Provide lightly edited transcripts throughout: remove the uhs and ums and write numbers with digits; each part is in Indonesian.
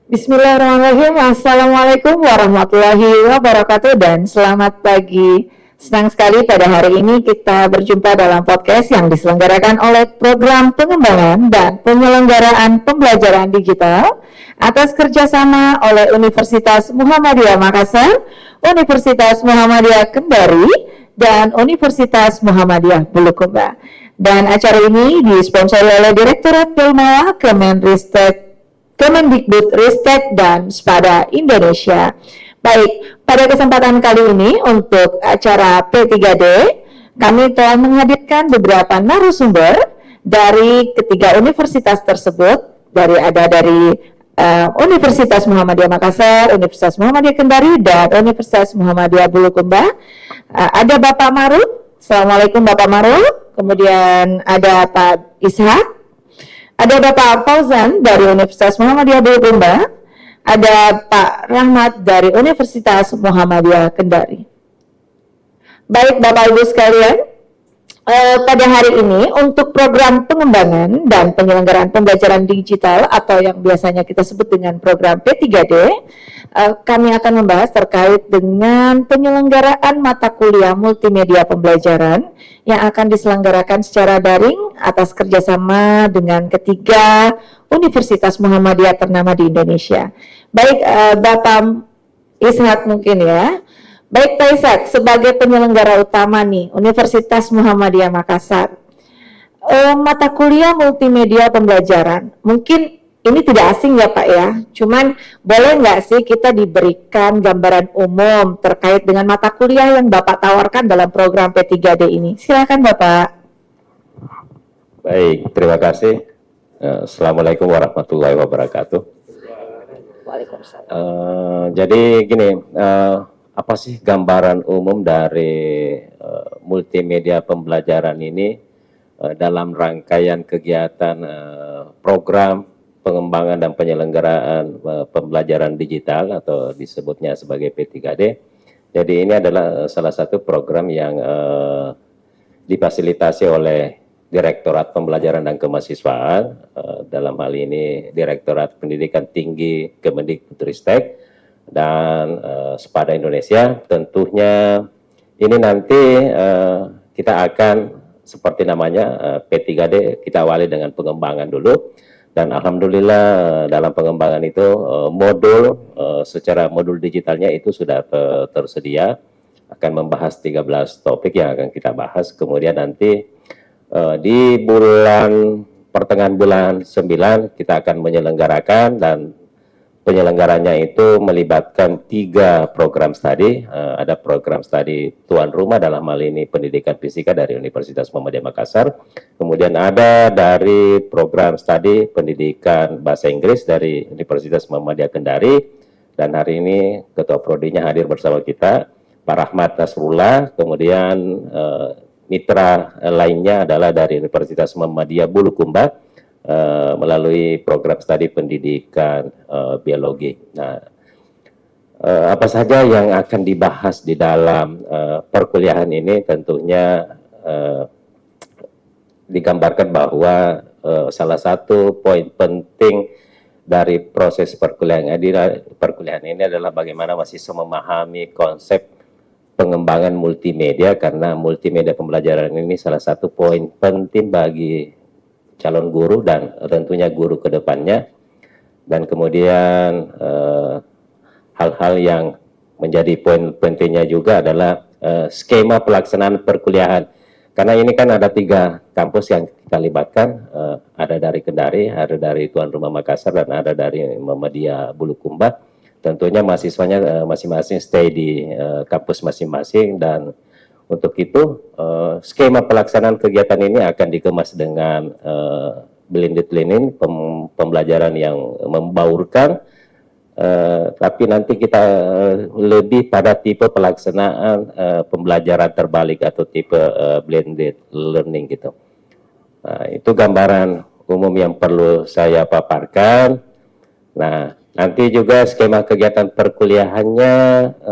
Bismillahirrahmanirrahim. Assalamualaikum warahmatullahi wabarakatuh dan selamat pagi. Senang sekali pada hari ini kita berjumpa dalam podcast yang diselenggarakan oleh Program Pengembangan dan Penyelenggaraan Pembelajaran Digital atas kerjasama oleh Universitas Muhammadiyah Makassar, Universitas Muhammadiyah Kendari, dan Universitas Muhammadiyah Bulukumba. Dan acara ini disponsori oleh Direktorat Pelmawah Kemenristek, Kemendikbudristek dan Spada Indonesia. Baik, pada kesempatan kali ini untuk acara P3D, kami telah menghadirkan beberapa narasumber dari ketiga universitas tersebut, dari Universitas Muhammadiyah Makassar, Universitas Muhammadiyah Kendari, dan Universitas Muhammadiyah Bulukumba. Ada Bapak Maruf, Assalamualaikum Bapak Maruf, kemudian ada Pak Ishak, ada Bapak Fauzan dari Universitas Muhammadiyah Bulukumba, ada Pak Rahmat dari Universitas Muhammadiyah Kendari. Baik Bapak Ibu sekalian, pada hari ini untuk program pengembangan dan penyelenggaraan pembelajaran digital atau yang biasanya kita sebut dengan program P3D, kami akan membahas terkait dengan penyelenggaraan mata kuliah multimedia pembelajaran yang akan diselenggarakan secara daring atas kerjasama dengan ketiga Universitas Muhammadiyah ternama di Indonesia. Baik, Bapak Ishak mungkin ya. Baik Pak Ishak, sebagai penyelenggara utama nih Universitas Muhammadiyah Makassar, mata kuliah multimedia pembelajaran, mungkin ini tidak asing ya Pak ya, cuman boleh nggak sih kita diberikan gambaran umum terkait dengan mata kuliah yang Bapak tawarkan dalam program P3D ini? Silakan Bapak. Baik, terima kasih. Assalamualaikum warahmatullahi wabarakatuh. Waalaikumsalam. Jadi gini, apa sih gambaran umum dari multimedia pembelajaran ini dalam rangkaian kegiatan program pengembangan dan penyelenggaraan pembelajaran digital atau disebutnya sebagai P3D. Jadi ini adalah salah satu program yang difasilitasi oleh Direktorat Pembelajaran dan Kemahasiswaan, dalam hal ini Direktorat Pendidikan Tinggi Kemendikbudristek dan Spada Indonesia. Tentunya ini nanti kita akan seperti namanya P3D, kita awali dengan pengembangan dulu. Dan alhamdulillah dalam pengembangan itu modul secara modul digitalnya itu sudah tersedia, akan membahas 13 topik yang akan kita bahas. Kemudian nanti di pertengahan bulan 9 kita akan menyelenggarakan, dan penyelenggaranya itu melibatkan 3 program studi. Ada program studi tuan rumah, dalam hal ini pendidikan fisika dari Universitas Muhammadiyah Makassar. Kemudian ada dari program studi pendidikan bahasa Inggris dari Universitas Muhammadiyah Kendari. Dan hari ini Ketua Prodinya hadir bersama kita, Pak Rahmat Nasrullah. Kemudian mitra lainnya adalah dari Universitas Muhammadiyah Bulukumba, melalui program studi pendidikan biologi. Nah, apa saja yang akan dibahas di dalam perkuliahan ini? Tentunya digambarkan bahwa salah satu poin penting dari proses perkuliahan ini adalah bagaimana mahasiswa memahami konsep pengembangan multimedia, karena multimedia pembelajaran ini salah satu poin penting bagi calon guru dan tentunya guru ke depannya. Dan kemudian hal-hal yang menjadi poin pentingnya juga adalah skema pelaksanaan perkuliahan. Karena ini kan ada 3 kampus yang kita libatkan, ada dari Kendari, ada dari tuan rumah Makassar, dan ada dari Muhammadiyah Bulukumba. Tentunya mahasiswanya masing-masing stay di kampus masing-masing, dan untuk itu, skema pelaksanaan kegiatan ini akan dikemas dengan blended learning, pembelajaran yang membaurkan, tapi nanti kita lebih pada tipe pelaksanaan pembelajaran terbalik atau tipe blended learning gitu. Nah, itu gambaran umum yang perlu saya paparkan. Nah, nanti juga skema kegiatan perkuliahannya,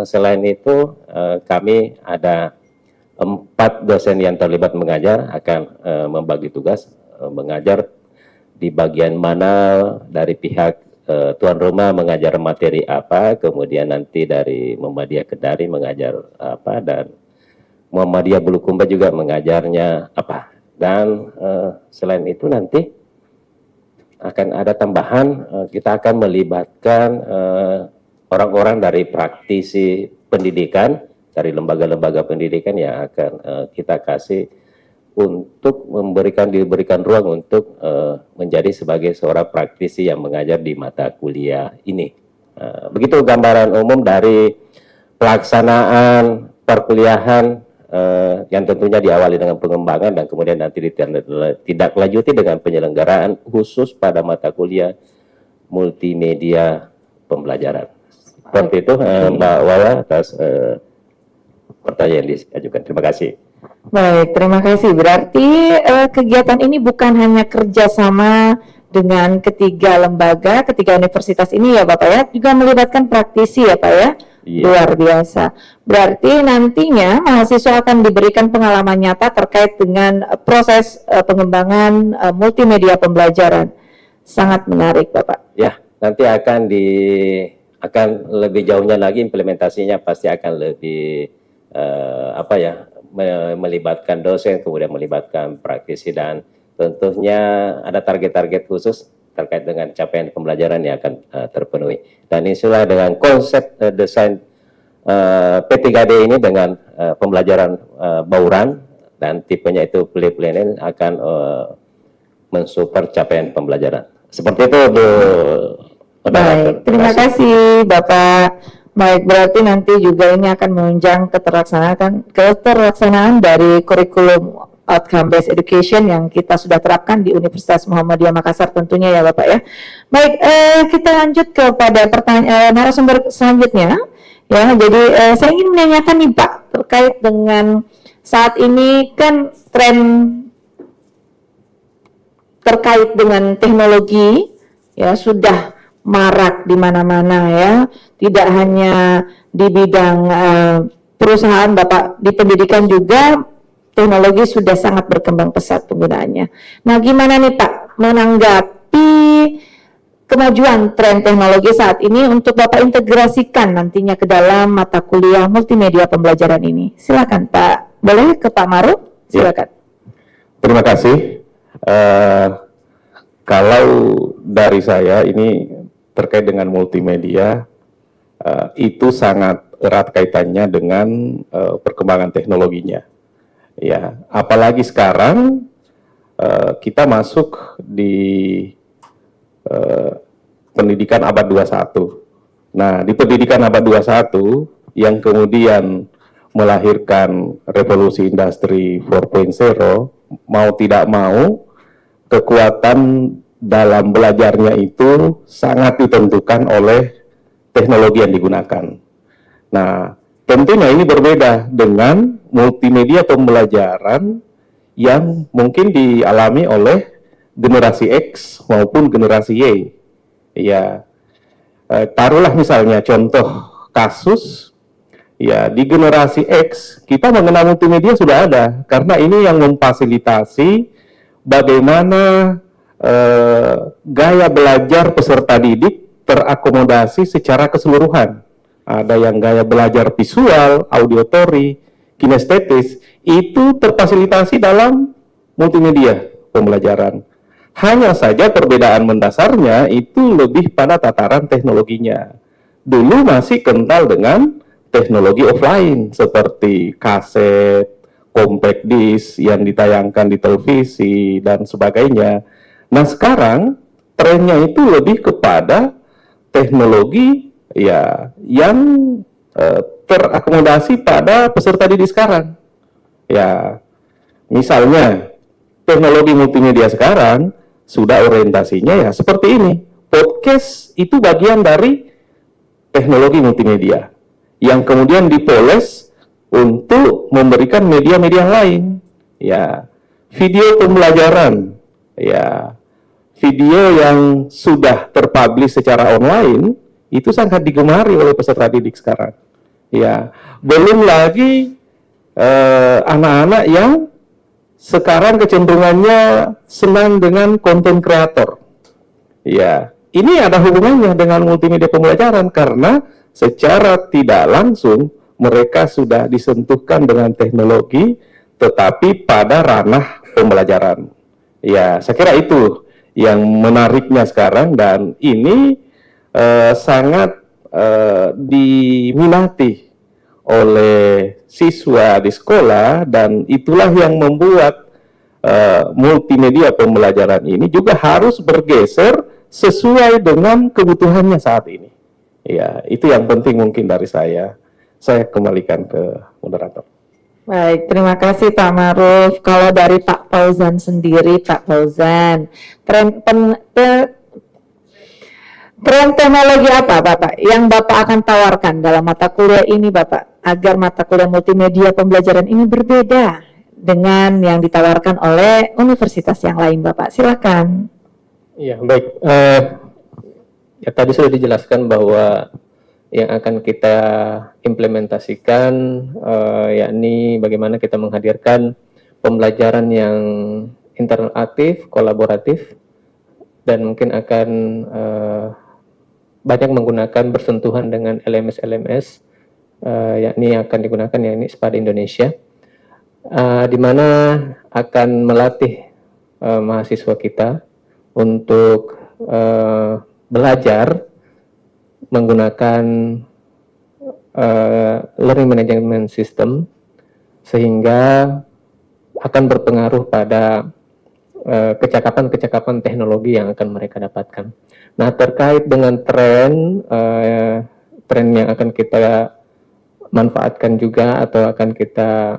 selain itu kami ada 4 dosen yang terlibat mengajar akan membagi tugas mengajar di bagian mana dari pihak tuan rumah mengajar materi apa, kemudian nanti dari Muhammadiyah Kendari mengajar apa, dan Muhammadiyah Bulukumba juga mengajarnya apa. Dan selain itu nanti akan ada tambahan, kita akan melibatkan orang-orang dari praktisi pendidikan, dari lembaga-lembaga pendidikan yang akan kita kasih untuk diberikan ruang untuk menjadi sebagai seorang praktisi yang mengajar di mata kuliah ini. Begitu gambaran umum dari pelaksanaan perkuliahan yang tentunya diawali dengan pengembangan dan kemudian nanti ditindaklanjuti dengan penyelenggaraan khusus pada mata kuliah multimedia pembelajaran. Seperti itu Mbak Wawa atas pertanyaan yang diajukan. Terima kasih. Baik, terima kasih. Berarti kegiatan ini bukan hanya kerjasama dengan ketiga lembaga, ketiga universitas ini ya Bapak ya, juga melibatkan praktisi ya Pak ya. Iya. Luar biasa. Berarti nantinya mahasiswa akan diberikan pengalaman nyata terkait dengan proses pengembangan multimedia pembelajaran. Sangat menarik Bapak. Ya, nanti akan lebih jauhnya lagi implementasinya pasti akan lebih melibatkan dosen, kemudian melibatkan praktisi, dan tentunya ada target-target khusus terkait dengan capaian pembelajaran yang akan terpenuhi. Dan insyaallah dengan konsep desain P3D ini dengan pembelajaran bauran dan tipenya itu play-play akan mensupport capaian pembelajaran. Seperti itu Bu. Baik, terima kasih Bapak. Baik, berarti nanti juga ini akan menunjang keterlaksanaan dari kurikulum outcome based education yang kita sudah terapkan di Universitas Muhammadiyah Makassar tentunya ya Bapak ya. Baik, kita lanjut kepada pertanyaan narasumber selanjutnya ya. Jadi saya ingin menanyakan nih Pak terkait dengan saat ini kan tren terkait dengan teknologi ya sudah marak di mana-mana ya, tidak hanya di bidang perusahaan Bapak, di pendidikan juga teknologi sudah sangat berkembang pesat penggunaannya. Nah, gimana nih Pak menanggapi kemajuan tren teknologi saat ini untuk Bapak integrasikan nantinya ke dalam mata kuliah multimedia pembelajaran ini? Silakan Pak, boleh ke Pak Maruf? Silakan. Terima kasih. Kalau dari saya ini terkait dengan multimedia, itu sangat erat kaitannya dengan perkembangan teknologinya. Ya, apalagi sekarang kita masuk di pendidikan abad 21. Nah, di pendidikan abad 21 yang kemudian melahirkan revolusi industri 4.0, mau tidak mau kekuatan dalam belajarnya itu sangat ditentukan oleh teknologi yang digunakan. Nah, tentunya ini berbeda dengan multimedia pembelajaran yang mungkin dialami oleh generasi X maupun generasi Y. Ya, taruhlah misalnya contoh kasus, ya di generasi X kita mengenal multimedia sudah ada, karena ini yang memfasilitasi bagaimana gaya belajar peserta didik terakomodasi secara keseluruhan. Ada yang gaya belajar visual, auditory, kinestetis, itu terfasilitasi dalam multimedia pembelajaran. Hanya saja perbedaan mendasarnya itu lebih pada tataran teknologinya. Dulu masih kental dengan teknologi offline seperti kaset, compact disc yang ditayangkan di televisi dan sebagainya. Nah, sekarang trennya itu lebih kepada teknologi ya yang terakomodasi pada peserta didik sekarang. Ya, misalnya teknologi multimedia sekarang sudah orientasinya ya seperti ini. Podcast itu bagian dari teknologi multimedia yang kemudian dipoles untuk memberikan media-media lain. Ya, video pembelajaran, ya, video yang sudah terpublish secara online itu sangat digemari oleh peserta didik sekarang. Ya, belum lagi anak-anak yang sekarang kecenderungannya senang dengan konten kreator. Ya, ini ada hubungannya dengan multimedia pembelajaran karena secara tidak langsung mereka sudah disentuhkan dengan teknologi, tetapi pada ranah pembelajaran. Ya, saya kira itu yang menariknya sekarang, dan ini sangat diminati oleh siswa di sekolah, dan itulah yang membuat multimedia pembelajaran ini juga harus bergeser sesuai dengan kebutuhannya saat ini. Ya, itu yang penting mungkin dari saya. Saya kembalikan ke moderator. Baik, terima kasih Pak Maruf. Kalau dari Pak Fauzan sendiri, Pak Fauzan, tren teknologi apa Bapak yang Bapak akan tawarkan dalam mata kuliah ini Bapak, agar mata kuliah multimedia pembelajaran ini berbeda dengan yang ditawarkan oleh universitas yang lain Bapak? Silakan. Ya, baik. Ya, tadi sudah dijelaskan bahwa yang akan kita implementasikan yakni bagaimana kita menghadirkan pembelajaran yang interaktif, kolaboratif, dan mungkin akan banyak menggunakan bersentuhan dengan LMS-LMS yakni yang akan digunakan yakni SPAD Indonesia, di mana akan melatih mahasiswa kita untuk belajar menggunakan learning management system, sehingga akan berpengaruh pada kecakapan-kecakapan teknologi yang akan mereka dapatkan. Nah, terkait dengan tren yang akan kita manfaatkan juga atau akan kita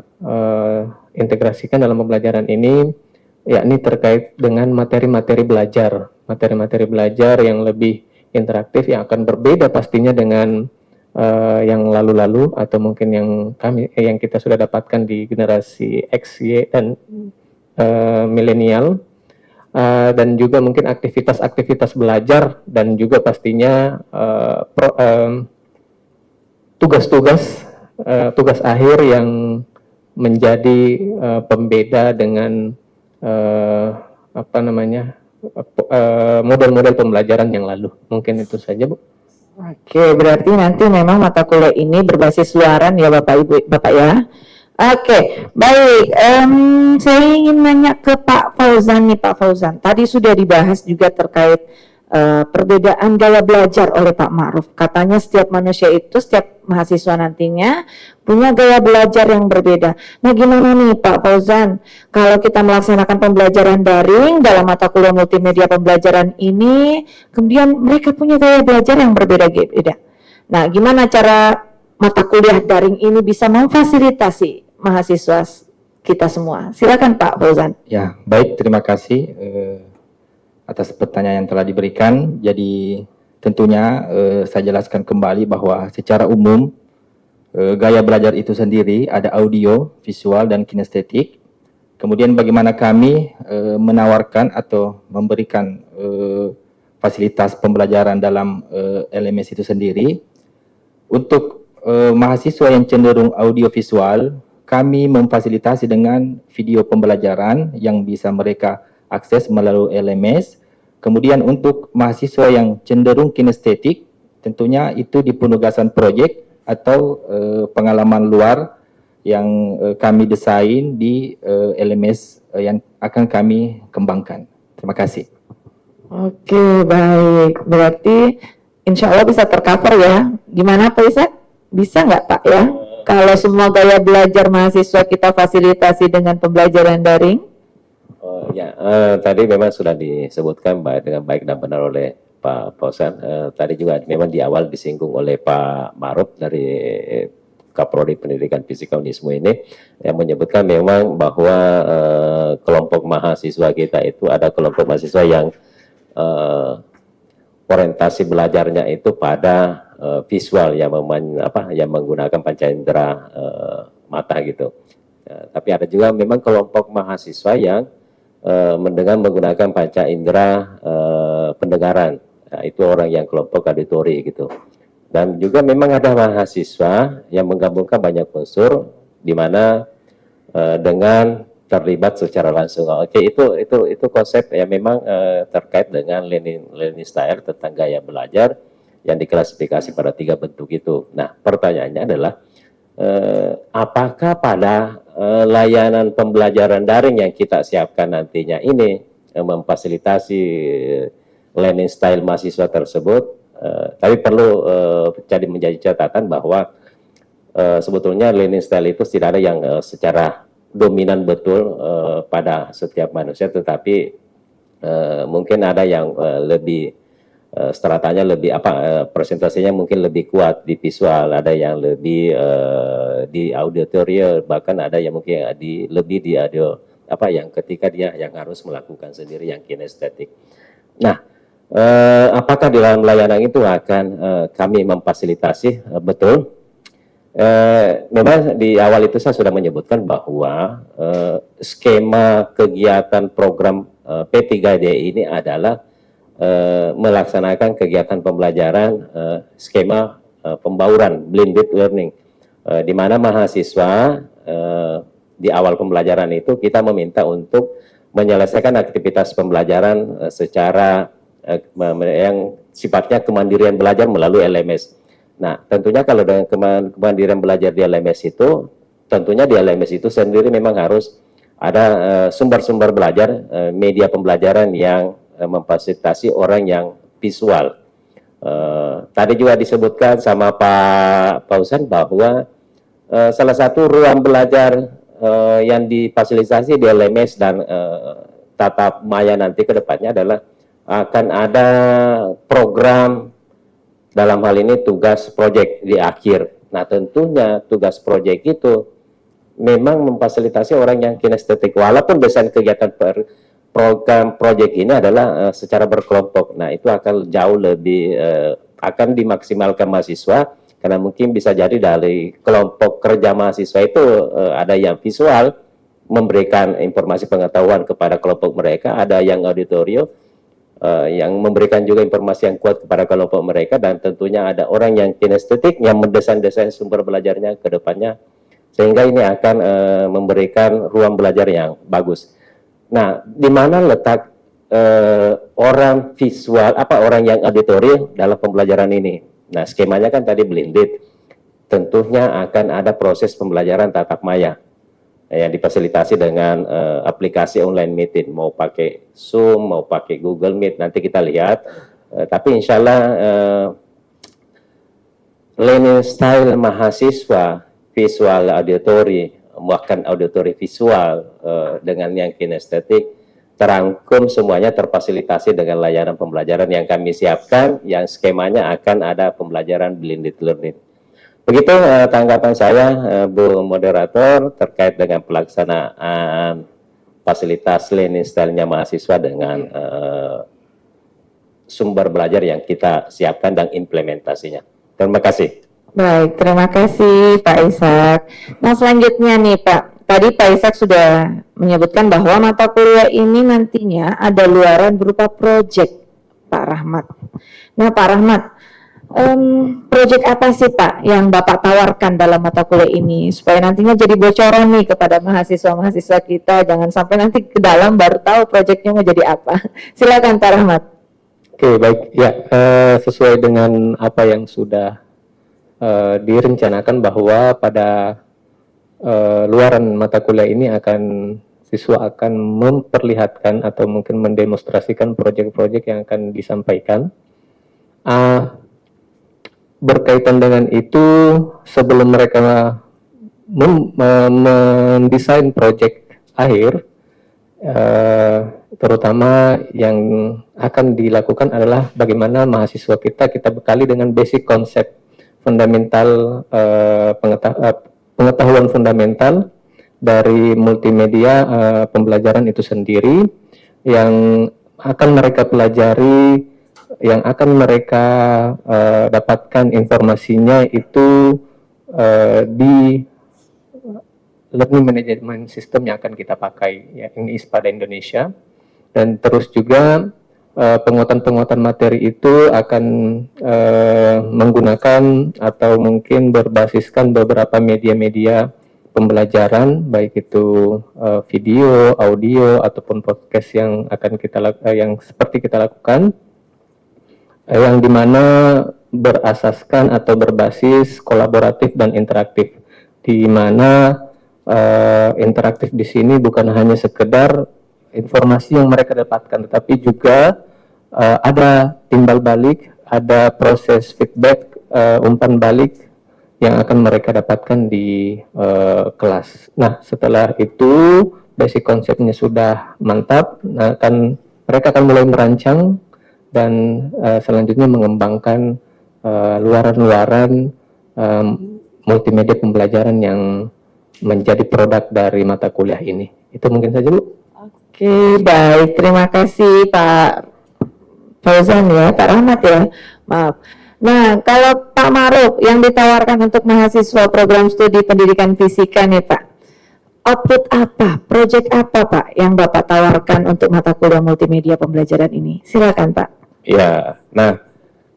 integrasikan dalam pembelajaran ini, yakni terkait dengan materi-materi belajar yang lebih interaktif, yang akan berbeda pastinya dengan yang lalu-lalu atau mungkin yang kita sudah dapatkan di generasi X, Y, dan milenial, dan juga mungkin aktivitas-aktivitas belajar dan juga pastinya tugas akhir yang menjadi pembeda dengan model-model pembelajaran yang lalu. Mungkin itu saja, Bu. Oke, berarti nanti memang mata kuliah ini berbasis luaran ya Bapak Ibu, Bapak ya. Oke, baik. Saya ingin nanya ke Pak Fauzan nih, Pak Fauzan. Tadi sudah dibahas juga terkait perbedaan gaya belajar oleh Pak Ma'ruf. Katanya setiap manusia itu, setiap mahasiswa nantinya punya gaya belajar yang berbeda. Nah, gimana nih Pak Fauzan, kalau kita melaksanakan pembelajaran daring dalam mata kuliah multimedia pembelajaran ini, kemudian mereka punya gaya belajar yang berbeda-beda. Nah, gimana cara mata kuliah daring ini bisa memfasilitasi mahasiswa kita semua? Silakan Pak Fauzan. Ya, baik, terima kasih atas pertanyaan yang telah diberikan. Jadi tentunya saya jelaskan kembali bahwa secara umum gaya belajar itu sendiri ada audio, visual, dan kinestetik. Kemudian bagaimana kami menawarkan atau memberikan fasilitas pembelajaran dalam LMS itu sendiri. Untuk mahasiswa yang cenderung audio visual, kami memfasilitasi dengan video pembelajaran yang bisa mereka akses melalui LMS. Kemudian untuk mahasiswa yang cenderung kinestetik, tentunya itu di penugasan proyek atau pengalaman luar yang kami desain di LMS yang akan kami kembangkan. Terima kasih. Oke, baik. Berarti insya Allah bisa tercover ya. Gimana Pak Isa? Bisa nggak Pak ya? Kalau semua gaya belajar mahasiswa kita fasilitasi dengan pembelajaran daring? Tadi memang sudah disebutkan dengan baik dan benar oleh Pak Fauzan. Tadi juga memang di awal disinggung oleh Pak Ma'ruf dari Kaprodi Pendidikan Fisika Unismu ini, yang menyebutkan memang bahwa kelompok mahasiswa kita itu ada kelompok mahasiswa yang orientasi belajarnya itu pada visual yang menggunakan panca indera mata gitu. Tapi ada juga memang kelompok mahasiswa yang mendengar menggunakan panca indera pendengaran. Nah, itu orang yang kelompok auditori gitu. Dan juga memang ada mahasiswa yang menggabungkan banyak unsur, di mana dengan terlibat secara langsung. Oke, itu konsep yang memang terkait dengan learning style tentang gaya belajar yang diklasifikasi pada 3 bentuk itu. Nah, pertanyaannya adalah apakah pada layanan pembelajaran daring yang kita siapkan nantinya ini memfasilitasi learning style mahasiswa tersebut, tapi perlu menjadi catatan bahwa sebetulnya learning style itu tidak ada yang secara dominan betul pada setiap manusia, tetapi mungkin ada yang lebih stratanya lebih presentasinya mungkin lebih kuat di visual, ada yang lebih di auditory, bahkan ada yang mungkin lebih di audio yang ketika dia yang harus melakukan sendiri yang kinestetik. Nah, apakah di dalam layanan itu akan kami memfasilitasi betul? Memang di awal itu saya sudah menyebutkan bahwa skema kegiatan program P3D ini adalah melaksanakan kegiatan pembelajaran skema pembauran blended learning, di mana mahasiswa di awal pembelajaran itu kita meminta untuk menyelesaikan aktivitas pembelajaran secara yang sifatnya kemandirian belajar melalui LMS. Nah, tentunya kalau dengan kemandirian belajar di LMS itu, tentunya di LMS itu sendiri memang harus ada sumber-sumber belajar, media pembelajaran yang memfasilitasi orang yang visual. Tadi juga disebutkan sama Pak Pausan bahwa salah satu ruang belajar yang difasilitasi di LMS dan tatap maya nanti ke depannya adalah akan ada program, dalam hal ini tugas proyek di akhir. Nah, tentunya tugas proyek itu memang memfasilitasi orang yang kinestetik, walaupun desain kegiatan program proyek ini adalah secara berkelompok. Nah, itu akan jauh lebih akan dimaksimalkan mahasiswa, karena mungkin bisa jadi dari kelompok kerja mahasiswa itu ada yang visual, memberikan informasi pengetahuan kepada kelompok mereka, ada yang auditorium, yang memberikan juga informasi yang kuat kepada kelompok mereka, dan tentunya ada orang yang kinestetik yang mendesain-desain sumber belajarnya ke depannya, sehingga ini akan memberikan ruang belajar yang bagus. Nah, di mana letak orang visual, orang yang auditori dalam pembelajaran ini? Nah, skemanya kan tadi blended, tentunya akan ada proses pembelajaran tatap maya yang difasilitasi dengan aplikasi online meeting, mau pakai Zoom, mau pakai Google Meet, nanti kita lihat. Tapi insya Allah learning style mahasiswa visual auditory, bahkan auditory visual dengan yang kinestetik, terangkum semuanya terfasilitasi dengan layanan pembelajaran yang kami siapkan, yang skemanya akan ada pembelajaran blended learning. Begitu tanggapan saya, Bu Moderator, terkait dengan pelaksanaan fasilitas learning style-nya mahasiswa dengan sumber belajar yang kita siapkan dan implementasinya. Terima kasih. Baik, terima kasih Pak Ishak. Nah, selanjutnya nih Pak, tadi Pak Ishak sudah menyebutkan bahwa mata kuliah ini nantinya ada luaran berupa proyek, Pak Rahmat. Nah, Pak Rahmat, proyek apa sih Pak yang Bapak tawarkan dalam mata kuliah ini supaya nantinya jadi bocoran nih kepada mahasiswa-mahasiswa kita, jangan sampai nanti ke dalam baru tahu proyeknya mau jadi apa. Silakan Pak Rahmat. Oke, baik. Ya, sesuai dengan apa yang sudah direncanakan bahwa pada luaran mata kuliah ini siswa akan memperlihatkan atau mungkin mendemonstrasikan proyek-proyek yang akan disampaikan. Berkaitan dengan itu, sebelum mereka mendesain proyek akhir, terutama yang akan dilakukan adalah bagaimana mahasiswa kita bekali dengan basic konsep fundamental, pengetahuan fundamental dari multimedia pembelajaran itu sendiri, yang akan mereka pelajari, yang akan mereka dapatkan informasinya itu di learning management system yang akan kita pakai, ya, ini pada Indonesia. Dan terus juga penguatan-penguatan materi itu akan menggunakan atau mungkin berbasiskan beberapa media-media pembelajaran, baik itu video, audio ataupun podcast yang akan yang seperti kita lakukan, yang dimana berasaskan atau berbasis kolaboratif dan interaktif, di mana interaktif di sini bukan hanya sekedar informasi yang mereka dapatkan, tetapi juga ada timbal balik, ada proses feedback, umpan balik yang akan mereka dapatkan di kelas. Nah, setelah itu basic konsepnya sudah mantap, mereka akan mulai merancang dan selanjutnya mengembangkan luaran-luaran multimedia pembelajaran yang menjadi produk dari mata kuliah ini. Itu mungkin saja, Bu. Oke, baik. Terima kasih Pak Fauzan ya, Pak Rahmat ya. Maaf. Nah, kalau Pak Maruf yang ditawarkan untuk mahasiswa program studi pendidikan fisika nih Pak, output apa, proyek apa Pak yang Bapak tawarkan untuk mata kuliah multimedia pembelajaran ini? Silakan Pak. Ya, nah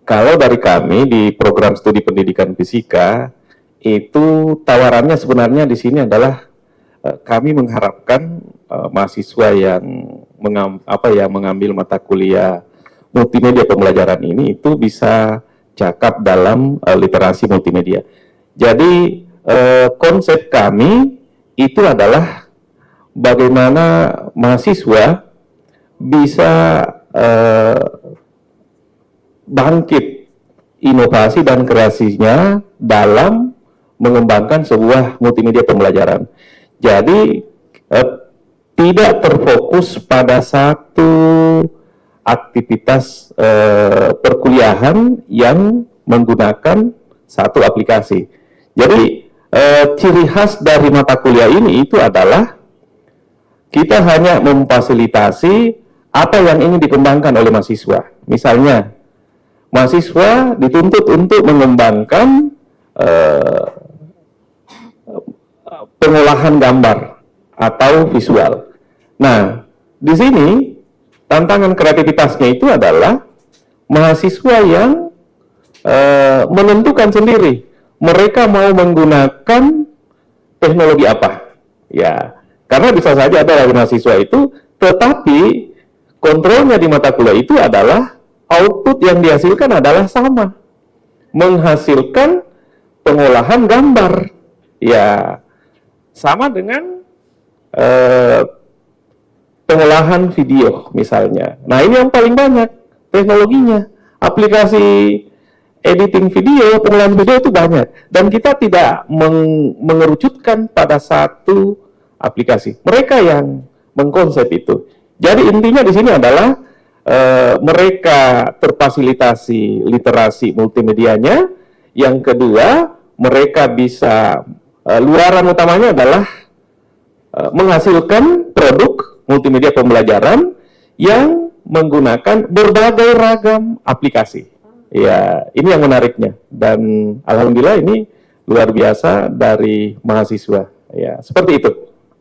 kalau dari kami di program studi pendidikan fisika itu tawarannya sebenarnya di sini adalah kami mengharapkan mahasiswa yang mengambil mata kuliah multimedia pembelajaran ini itu bisa cakap dalam literasi multimedia. Jadi konsep kami itu adalah bagaimana mahasiswa bisa bangkit inovasi dan kreasinya dalam mengembangkan sebuah multimedia pembelajaran. Jadi tidak terfokus pada satu aktivitas perkuliahan yang menggunakan satu aplikasi. Jadi ciri khas dari mata kuliah ini itu adalah kita hanya memfasilitasi apa yang ingin dikembangkan oleh mahasiswa. Misalnya, mahasiswa dituntut untuk mengembangkan pengolahan gambar atau visual. Nah, di sini tantangan kreativitasnya itu adalah mahasiswa yang menentukan sendiri mereka mau menggunakan teknologi apa. Ya, karena bisa saja ada dari mahasiswa itu, tetapi kontrolnya di mata kuliah itu adalah output yang dihasilkan adalah sama, menghasilkan pengolahan gambar. Ya, sama dengan pengolahan video misalnya. Nah, ini yang paling banyak teknologinya. Aplikasi editing video, pengolahan video itu banyak. Dan kita tidak mengerucutkan pada satu aplikasi. Mereka yang mengkonsep itu. Jadi intinya di sini adalah mereka terfasilitasi literasi multimedianya. Yang kedua, mereka bisa luaran utamanya adalah menghasilkan produk multimedia pembelajaran yang menggunakan berbagai ragam aplikasi. Ya, ini yang menariknya. Dan alhamdulillah ini luar biasa dari mahasiswa. Ya, seperti itu.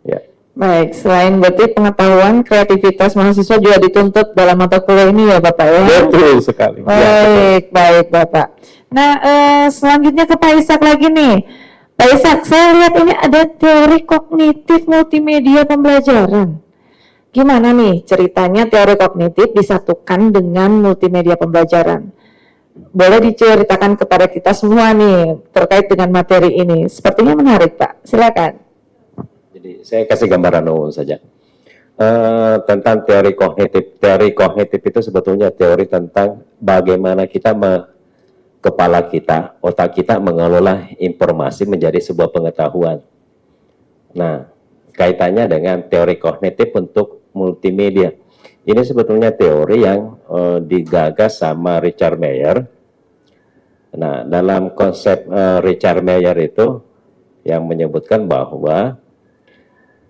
Ya. Baik, selain berarti pengetahuan, kreativitas mahasiswa juga dituntut dalam mata kuliah ini ya Bapak ya? Betul sekali. Baik, baik Bapak. Nah, selanjutnya ke Pak Ishak lagi nih. Pak Ishak, saya lihat ini ada teori kognitif multimedia pembelajaran. Gimana nih ceritanya teori kognitif disatukan dengan multimedia pembelajaran? Boleh diceritakan kepada kita semua nih terkait dengan materi ini. Sepertinya menarik Pak, silakan. Jadi saya kasih gambaran umum saja. Tentang teori kognitif. Teori kognitif itu sebetulnya teori tentang bagaimana kepala kita, otak kita mengelola informasi menjadi sebuah pengetahuan. Nah, kaitannya dengan teori kognitif untuk multimedia. Ini sebetulnya teori yang digagas sama Richard Meyer. Nah, dalam konsep Richard Meyer itu yang menyebutkan bahwa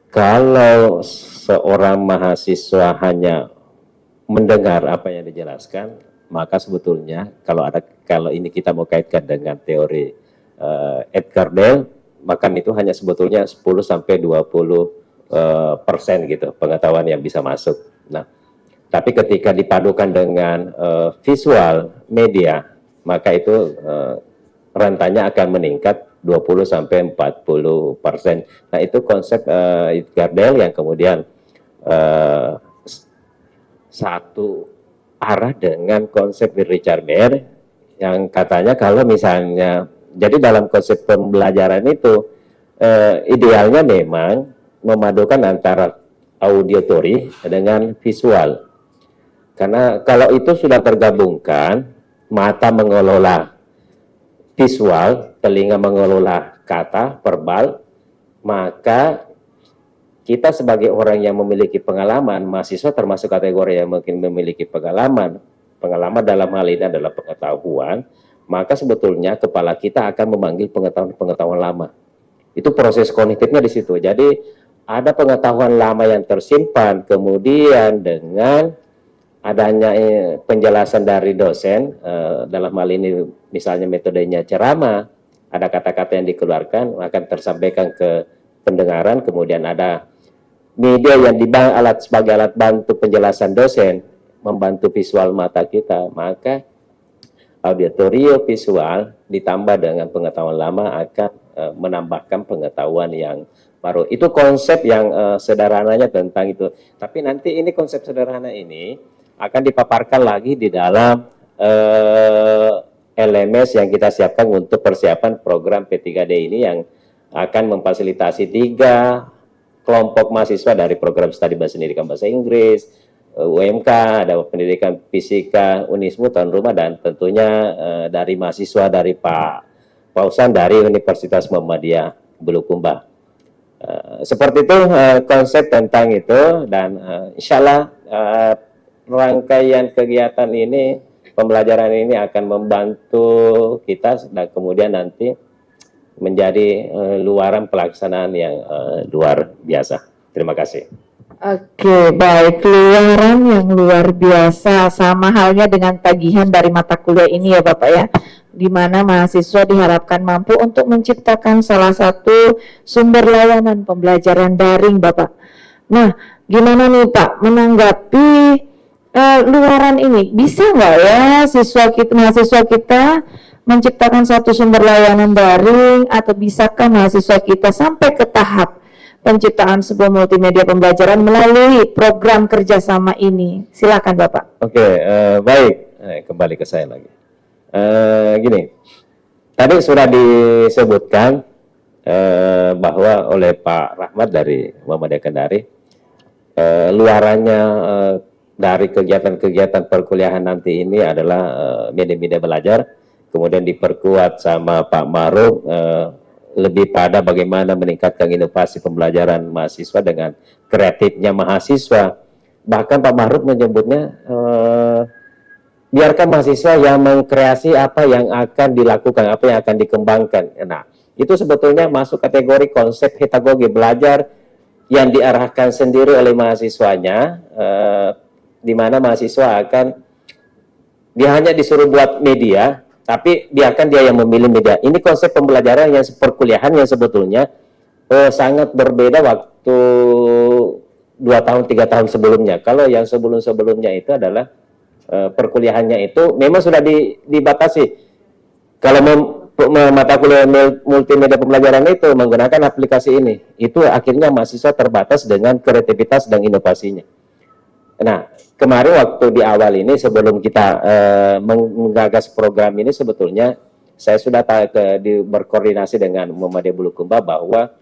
kalau seorang mahasiswa hanya mendengar apa yang dijelaskan, maka sebetulnya kalau ini kita mau kaitkan dengan teori Edgar Dale, maka itu hanya sebetulnya 10 sampai 20% gitu pengetahuan yang bisa masuk. Nah, tapi ketika dipadukan dengan visual media, maka itu rentanya akan meningkat 20 sampai 40%. Nah, itu konsep Gardel yang kemudian satu arah dengan konsep Richard Baer yang katanya kalau misalnya, jadi dalam konsep pembelajaran itu idealnya memang memadukan antara auditory dengan visual. Karena kalau itu sudah tergabungkan, mata mengelola visual, telinga mengelola kata, verbal, maka kita sebagai orang yang memiliki pengalaman, mahasiswa termasuk kategori yang mungkin memiliki pengalaman dalam hal ini adalah pengetahuan, maka sebetulnya kepala kita akan memanggil pengetahuan lama. Itu proses kognitifnya di situ. Jadi ada pengetahuan lama yang tersimpan, kemudian dengan adanya penjelasan dari dosen, dalam hal ini misalnya metodenya ceramah, ada kata-kata yang dikeluarkan akan tersampaikan ke pendengaran, kemudian ada media yang sebagai alat bantu penjelasan dosen, membantu visual mata kita, maka auditorio visual ditambah dengan pengetahuan lama akan menambahkan pengetahuan yang baru. Itu konsep yang sederhananya tentang itu. Tapi nanti ini konsep sederhana ini akan dipaparkan lagi di dalam LMS yang kita siapkan untuk persiapan program P3D ini yang akan memfasilitasi 3 kelompok mahasiswa dari program studi bahasa pendidikan bahasa Inggris, UMK, ada pendidikan fisika, Unismu, tuan rumah, dan tentunya dari mahasiswa dari Pak Pausan dari Universitas Muhammadiyah Bulukumba. Seperti itu konsep tentang itu, dan insya Allah rangkaian kegiatan ini, pembelajaran ini akan membantu kita dan kemudian nanti menjadi luaran pelaksanaan yang luar biasa. Terima kasih. Oke, baik. Luaran yang luar biasa, sama halnya dengan tagihan dari mata kuliah ini ya Bapak ya, di mana mahasiswa diharapkan mampu untuk menciptakan salah satu sumber layanan pembelajaran daring Bapak. Nah, gimana nih Pak menanggapi luaran ini? Bisa nggak ya mahasiswa kita menciptakan satu sumber layanan daring, atau bisakah mahasiswa kita sampai ke tahap penciptaan sebuah multimedia pembelajaran melalui program kerjasama ini? Silakan Bapak. Oke, baik. Kembali ke saya lagi. Gini, tadi sudah disebutkan bahwa oleh Pak Rahmat dari Muhammadiyah Kendari, luarannya dari kegiatan-kegiatan perkuliahan nanti ini adalah media-media belajar, kemudian diperkuat sama Pak Maruf, lebih pada bagaimana meningkatkan inovasi pembelajaran mahasiswa dengan kreatifnya mahasiswa. Bahkan Pak Maruf menyebutnya biarkan mahasiswa yang mengkreasi apa yang akan dilakukan, apa yang akan dikembangkan. Nah, itu sebetulnya masuk kategori konsep pedagogi belajar yang diarahkan sendiri oleh mahasiswanya, di mana mahasiswa dia hanya disuruh buat media, tapi biarkan dia yang memilih media. Ini konsep pembelajaran yang perkuliahan yang sebetulnya sangat berbeda waktu 2 tahun, 3 tahun sebelumnya. Kalau yang sebelum-sebelumnya itu adalah perkuliahannya itu memang sudah dibatasi. Kalau mata kuliah multimedia pembelajaran itu menggunakan aplikasi ini, itu akhirnya mahasiswa terbatas dengan kreativitas dan inovasinya. Nah, kemarin waktu di awal ini sebelum kita menggagas program ini, sebetulnya saya sudah berkoordinasi dengan Muhammadiyah Bulukumba bahwa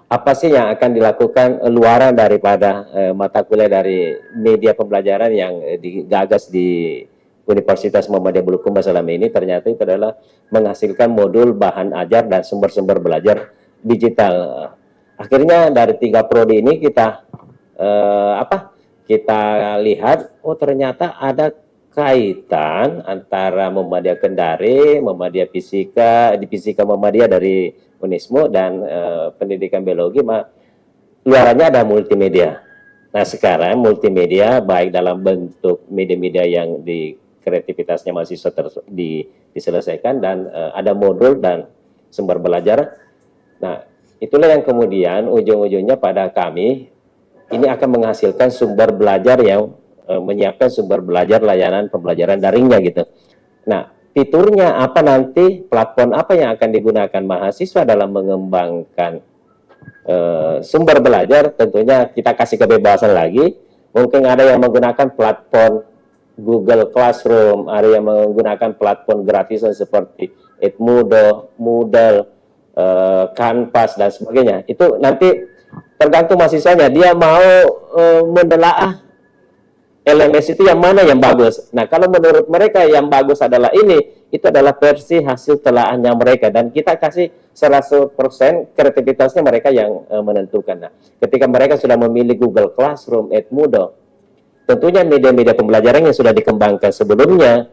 apa sih yang akan dilakukan luaran daripada mata kuliah dari media pembelajaran yang digagas di Universitas Muhammadiyah Bulukumba selama ini. Ternyata itu adalah menghasilkan modul bahan ajar dan sumber-sumber belajar digital. Akhirnya dari 3 prodi ini kita lihat, oh ternyata ada kaitan antara Muhammadiyah Kendari, Muhammadiyah Fisika, di Fisika Muhammadiyah dari Unismu, dan pendidikan biologi, luarannya ada multimedia. Nah, sekarang multimedia baik dalam bentuk media-media yang di kreativitasnya mahasiswa diselesaikan, dan ada modul dan sumber belajar. Nah, itulah yang kemudian ujung-ujungnya pada kami ini akan menghasilkan sumber belajar yang menyiapkan sumber belajar layanan pembelajaran daringnya gitu. Nah, fiturnya apa nanti, platform apa yang akan digunakan mahasiswa dalam mengembangkan sumber belajar, tentunya kita kasih kebebasan lagi. Mungkin ada yang menggunakan platform Google Classroom, ada yang menggunakan platform gratisan seperti Edmodo, Moodle, Canvas dan sebagainya. Itu nanti tergantung mahasiswanya, dia mau menelaah LMS itu yang mana yang bagus. Nah, kalau menurut mereka yang bagus adalah ini, itu adalah versi hasil telaahnya mereka, dan kita kasih 100% kreativitasnya mereka yang menentukan. Nah, ketika mereka sudah memilih Google Classroom, Edmodo, tentunya media-media pembelajaran yang sudah dikembangkan sebelumnya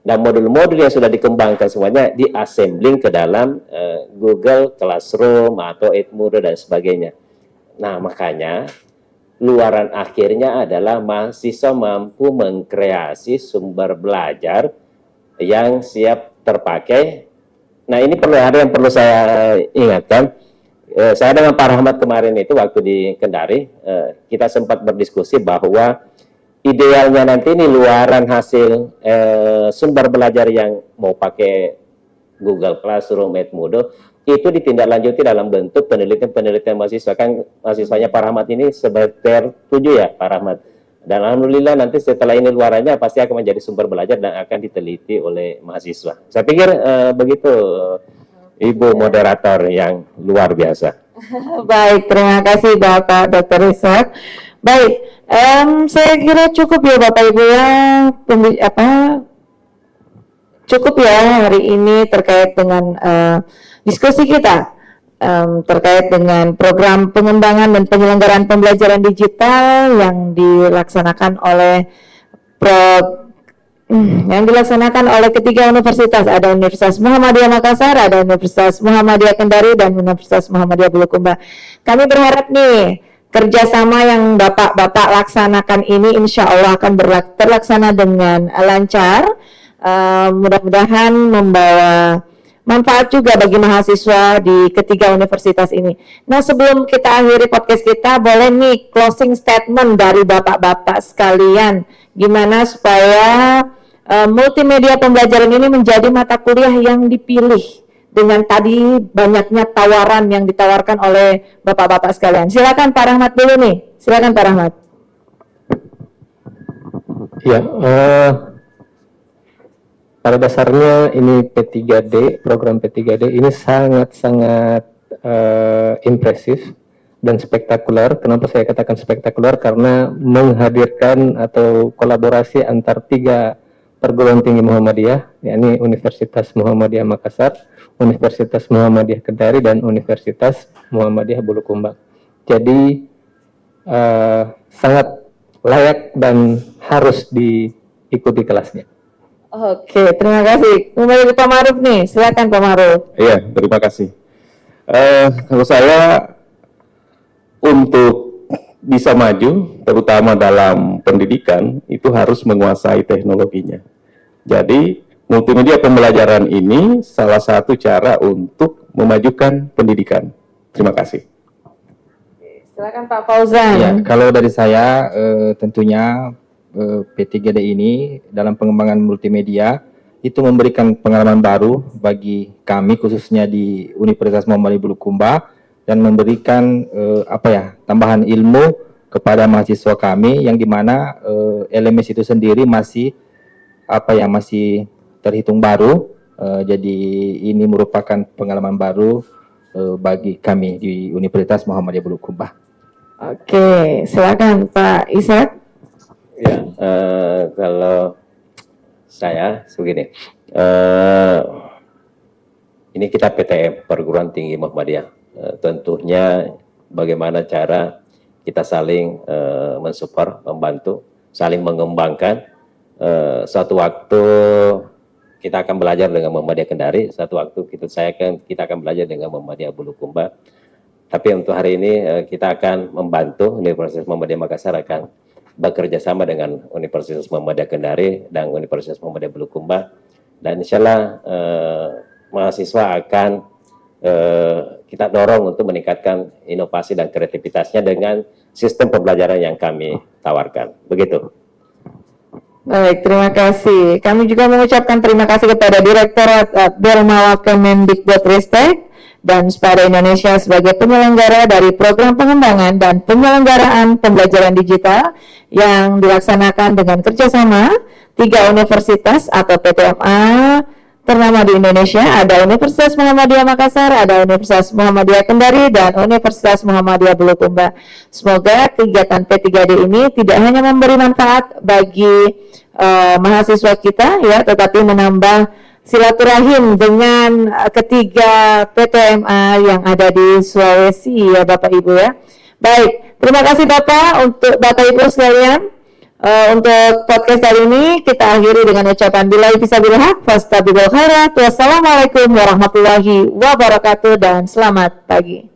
dan modul-modul yang sudah dikembangkan semuanya di-assembling ke dalam Google Classroom atau Edmodo dan sebagainya. Nah, makanya luaran akhirnya adalah mahasiswa mampu mengkreasi sumber belajar yang siap terpakai. Nah, ini ada yang perlu saya ingatkan. Saya dengan Pak Rahmat kemarin itu waktu di Kendari, kita sempat berdiskusi bahwa idealnya nanti ini luaran hasil sumber belajar yang mau pakai Google Classroom, Edmodo, itu ditindaklanjuti dalam bentuk penelitian mahasiswa. Kan mahasiswanya Pak Rahmat ini sebagai 7 ya Pak Rahmat. Dan alhamdulillah nanti setelah ini luarannya pasti akan menjadi sumber belajar dan akan diteliti oleh mahasiswa. Saya pikir begitu Ibu moderator yang luar biasa. Baik, terima kasih Bapak Dr. Ishak. Baik, saya kira cukup ya Bapak Ibu ya, cukup ya hari ini terkait dengan diskusi kita terkait dengan program pengembangan dan penyelenggaraan pembelajaran digital yang dilaksanakan oleh ketiga universitas. Ada Universitas Muhammadiyah Makassar, ada Universitas Muhammadiyah Kendari, dan Universitas Muhammadiyah Bulukumba. Kami berharap nih kerjasama yang Bapak-Bapak laksanakan ini insya Allah akan terlaksana dengan lancar. Mudah-mudahan membawa manfaat juga bagi mahasiswa di ketiga universitas ini. Nah, sebelum kita akhiri podcast kita, boleh nih closing statement dari Bapak-Bapak sekalian. Gimana supaya multimedia pembelajaran ini menjadi mata kuliah yang dipilih dengan tadi banyaknya tawaran yang ditawarkan oleh Bapak-Bapak sekalian. Silakan Pak Rahmat dulu nih. Silakan Pak Rahmat. Ya, pada dasarnya ini P3D, program P3D ini sangat-sangat impresif dan spektakuler. Kenapa saya katakan spektakuler? Karena menghadirkan atau kolaborasi antar 3 perguruan tinggi Muhammadiyah, yakni Universitas Muhammadiyah Makassar, Universitas Muhammadiyah Kendari, dan Universitas Muhammadiyah Bulukumba. Jadi sangat layak dan harus diikuti kelasnya. Oke, terima kasih. Kembali ke Pak Maruf nih, silakan Pak Maruf. Iya, terima kasih. Kalau saya untuk bisa maju, terutama dalam pendidikan, itu harus menguasai teknologinya. Jadi, multimedia pembelajaran ini salah satu cara untuk memajukan pendidikan. Terima kasih. Silakan Pak Fauzan. Ya, kalau dari saya tentunya P3D ini dalam pengembangan multimedia itu memberikan pengalaman baru bagi kami khususnya di Universitas Muhammadiyah Bulukumba, dan memberikan tambahan ilmu kepada mahasiswa kami yang dimana LMS itu sendiri masih terhitung baru. Jadi ini merupakan pengalaman baru bagi kami di Universitas Muhammadiyah Bulukumba. Oke, silakan Pak Ishak. Ya, kalau saya begini, ini kita PTM Perguruan Tinggi Muhammadiyah. Tentunya bagaimana cara kita saling mensupport, membantu, saling mengembangkan. Suatu waktu kita akan belajar dengan Muhammadiyah Kendari, suatu waktu kita akan belajar dengan Muhammadiyah Bulukumba. Tapi untuk hari ini kita akan membantu Universitas Muhammadiyah Makassar akan bekerja sama dengan Universitas Muhammadiyah Kendari dan Universitas Muhammadiyah Bulukumba, dan insya Allah mahasiswa akan kita dorong untuk meningkatkan inovasi dan kreativitasnya dengan sistem pembelajaran yang kami tawarkan. Begitu. Baik, terima kasih. Kami juga mengucapkan terima kasih kepada Direktorat Belmawa Kemendikbudristek dan SPADA Indonesia sebagai penyelenggara dari program pengembangan dan penyelenggaraan pembelajaran digital yang dilaksanakan dengan kerjasama 3 universitas atau PTMA ternama di Indonesia, ada Universitas Muhammadiyah Makassar, ada Universitas Muhammadiyah Kendari, dan Universitas Muhammadiyah Bulukumba. Semoga kegiatan P3D ini tidak hanya memberi manfaat bagi mahasiswa kita, ya, tetapi menambah silaturahim dengan ketiga PTMA yang ada di Sulawesi, ya Bapak Ibu ya. Baik, terima kasih Bapak untuk Bapak Ibu sekalian. Untuk podcast hari ini kita akhiri dengan ucapan billahi fisabilil haq fastabiqul khairat. Wassalamualaikum warahmatullahi wabarakatuh dan selamat pagi.